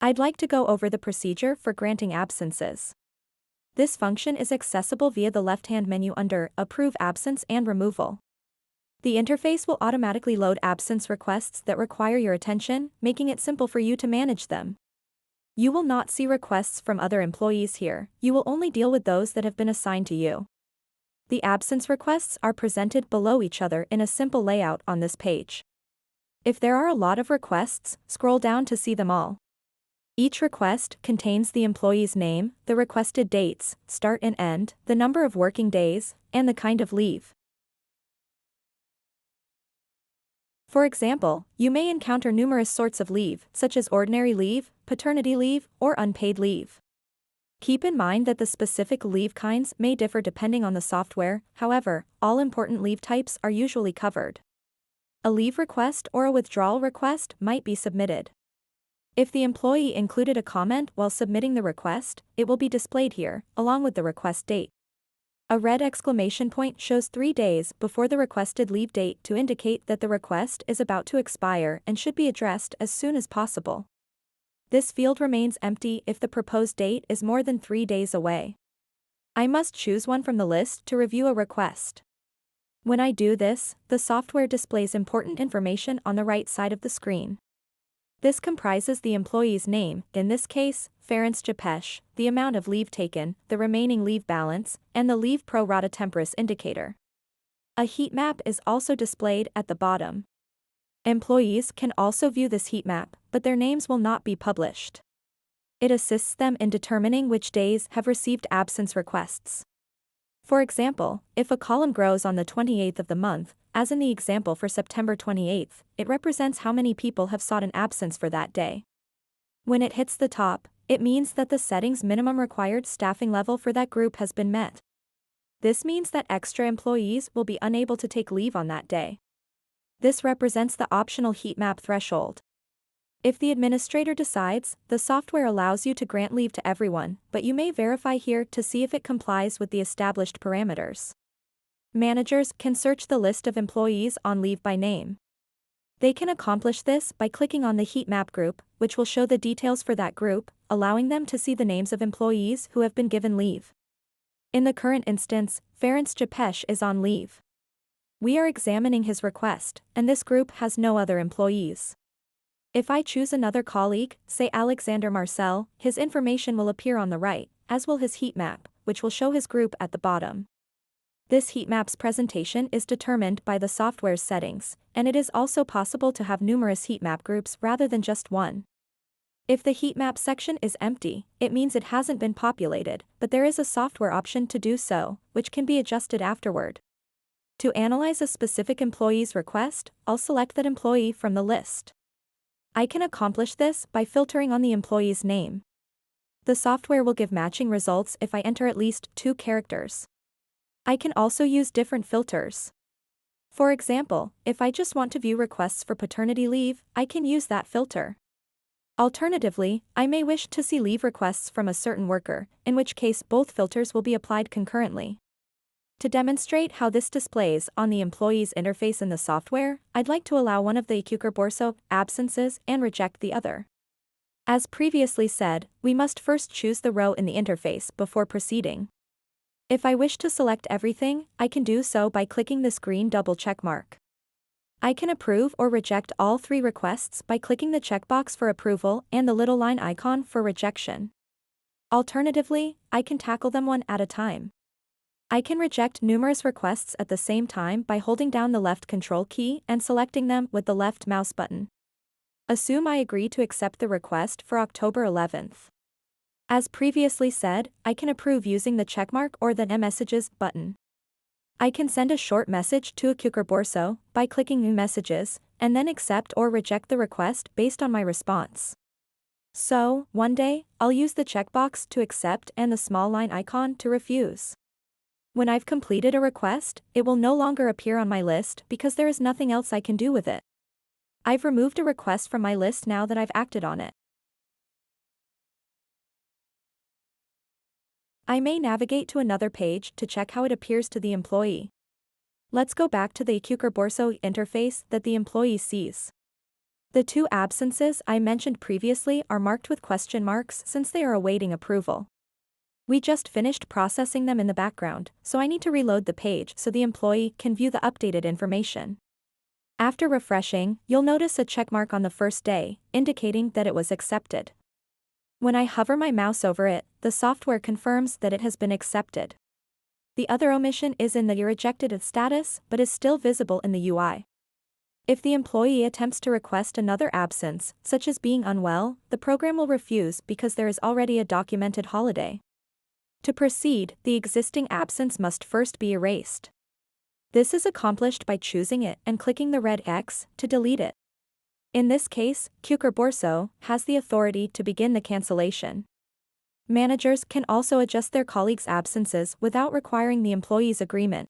I'd like to go over the procedure for granting absences. This function is accessible via the left-hand menu under Approve Absence and Removal. The interface will automatically load absence requests that require your attention, making it simple for you to manage them. You will not see requests from other employees here, you will only deal with those that have been assigned to you. The absence requests are presented below each other in a simple layout on this page. If there are a lot of requests, scroll down to see them all. Each request contains the employee's name, the requested dates, start and end, the number of working days, and the kind of leave. For example, you may encounter numerous sorts of leave, such as ordinary leave, paternity leave, or unpaid leave. Keep in mind that the specific leave kinds may differ depending on the software, however, all important leave types are usually covered. A leave request or a withdrawal request might be submitted. If the employee included a comment while submitting the request, it will be displayed here, along with the request date. A red exclamation point shows 3 days before the requested leave date to indicate that the request is about to expire and should be addressed as soon as possible. This field remains empty if the proposed date is more than 3 days away. I must choose one from the list to review a request. When I do this, the software displays important information on the right side of the screen. This comprises the employee's name, in this case, Ferenc Japesh, the amount of leave taken, the remaining leave balance, and the leave pro rata temporis indicator. A heat map is also displayed at the bottom. Employees can also view this heat map, but their names will not be published. It assists them in determining which days have received absence requests. For example, if a column grows on the 28th of the month, as in the example for September 28th, it represents how many people have sought an absence for that day. When it hits the top, it means that the setting's minimum required staffing level for that group has been met. This means that extra employees will be unable to take leave on that day. This represents the optional heat map threshold. If the administrator decides, the software allows you to grant leave to everyone, but you may verify here to see if it complies with the established parameters. Managers can search the list of employees on leave by name. They can accomplish this by clicking on the heat map group, which will show the details for that group, allowing them to see the names of employees who have been given leave. In the current instance, Ferenc Japesh is on leave. We are examining his request, and this group has no other employees. If I choose another colleague, say Alexander Marcel, his information will appear on the right, as will his heat map, which will show his group at the bottom. This heat map's presentation is determined by the software's settings, and it is also possible to have numerous heat map groups rather than just one. If the heat map section is empty, it means it hasn't been populated, but there is a software option to do so, which can be adjusted afterward. To analyze a specific employee's request, I'll select that employee from the list. I can accomplish this by filtering on the employee's name. The software will give matching results if I enter at least 2 characters. I can also use different filters. For example, if I just want to view requests for paternity leave, I can use that filter. Alternatively, I may wish to see leave requests from a certain worker, in which case both filters will be applied concurrently. To demonstrate how this displays on the employee's interface in the software, I'd like to allow one of the Ecukor Borso absences and reject the other. As previously said, we must first choose the row in the interface before proceeding. If I wish to select everything, I can do so by clicking this green double check mark. I can approve or reject all 3 requests by clicking the checkbox for approval and the little line icon for rejection. Alternatively, I can tackle them one at a time. I can reject numerous requests at the same time by holding down the left control key and selecting them with the left mouse button. Assume I agree to accept the request for October 11th. As previously said, I can approve using the checkmark or the messages button. I can send a short message to Ecukor Borso by clicking New Messages, and then accept or reject the request based on my response. So, one day, I'll use the checkbox to accept and the small line icon to refuse. When I've completed a request, it will no longer appear on my list because there is nothing else I can do with it. I've removed a request from my list now that I've acted on it. I may navigate to another page to check how it appears to the employee. Let's go back to the Ecukor Borso interface that the employee sees. The 2 absences I mentioned previously are marked with question marks since they are awaiting approval. We just finished processing them in the background, so I need to reload the page so the employee can view the updated information. After refreshing, you'll notice a checkmark on the first day, indicating that it was accepted. When I hover my mouse over it, the software confirms that it has been accepted. The other omission is in the rejected status but is still visible in the UI. If the employee attempts to request another absence, such as being unwell, the program will refuse because there is already a documented holiday. To proceed, the existing absence must first be erased. This is accomplished by choosing it and clicking the red X to delete it. In this case, Cucurborso has the authority to begin the cancellation. Managers can also adjust their colleagues' absences without requiring the employee's agreement.